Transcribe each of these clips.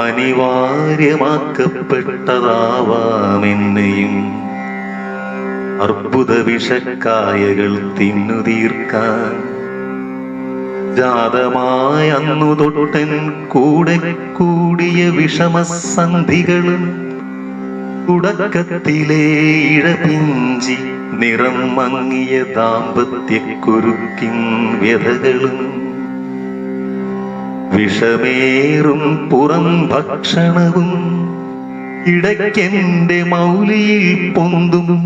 അനിവാര്യമാക്കപ്പെട്ടതാവാമെന്നെയും അർബുദ വിഷക്കായകൾ തിന്നു തീർക്കാൻ ജാതമായ അന്നു തൊട്ടൻ കൂടെ കൂടിയ വിഷമസന്ധികളും തുടക്കത്തിലെ ഇഴപിഞ്ചി നിറം മങ്ങിയ ദാമ്പത്യക്കുരുക്കിൻ വ്യഥകളും വിഷമേറും പുറം ഭക്ഷണവും ഇടയ്ക്കെന്റെ മൗലിയിൽ പൊന്തും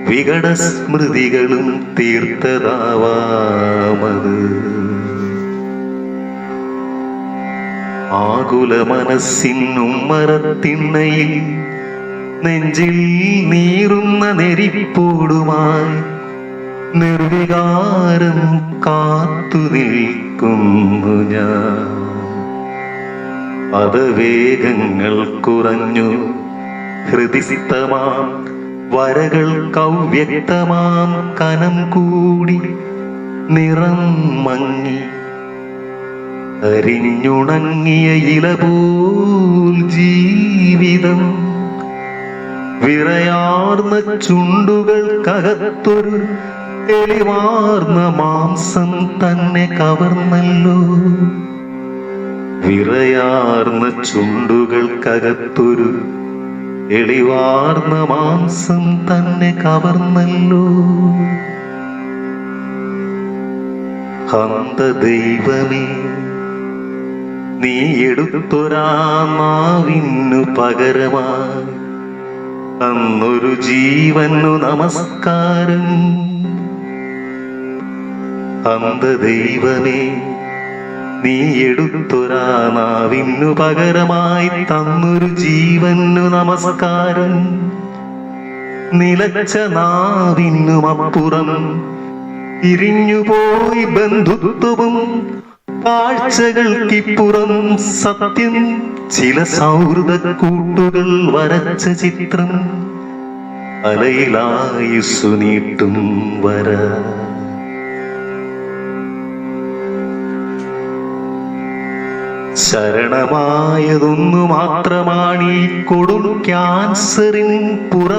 വികടസ്മൃതികളും തീർത്തതാവാമത്. ആകുല മനസ്സിനും മരത്തിണ്ണയിൽ നെഞ്ചിൽ നീറുന്ന നെരിപ്പോടുമായി നിർവികാരം കാത്തു നിൽക്കുന്നു ഞാൻ. പദവേഗങ്ങൾ കുറഞ്ഞു ഹൃദിസ്ഥമാം വരകൾ കൗവ്യക്തമാം കനം കൂടി നിറം മങ്ങി അരിഞ്ഞുണങ്ങിയ ഇലപോൽ ജീവിതം വിറയാർന്ന ചുണ്ടുകൾക്കകത്തൊരു തെളിവാർന്ന മാംസം തന്നെ കവർന്നല്ലോ. വിറയാർന്ന ചുണ്ടുകൾക്കകത്തൊരു തെളിവാർന്ന മാംസം തന്നെ കവർന്നല്ലോ. ഹന്ത ദൈവമേ, നീ എടുത്തൊരാ നാവിനു പകരമായി അന്നൊരു ജീവനു നമസ്കാരം. ഹന്ത ദൈവമേ, നീ എടുത്തൊരാ നാവിനു പകരമായി തന്നൊരു ജീവനു നമസ്കാരം. നിലച്ച നാവിനുമപ്പുറം ഇരിഞ്ഞുപോയി ബന്ധുത്വവും കാഴ്ചകൾക്കിപ്പുറം സത്യം ചില സൗഹൃദ കൂട്ടുകൾ വരച്ച ചിത്രം അലയിലായുസ്സു നീട്ടും വര. ശരണമായതൊന്നു മാത്രമാണീ കൊടും ക്യാൻസറിൻ പുറം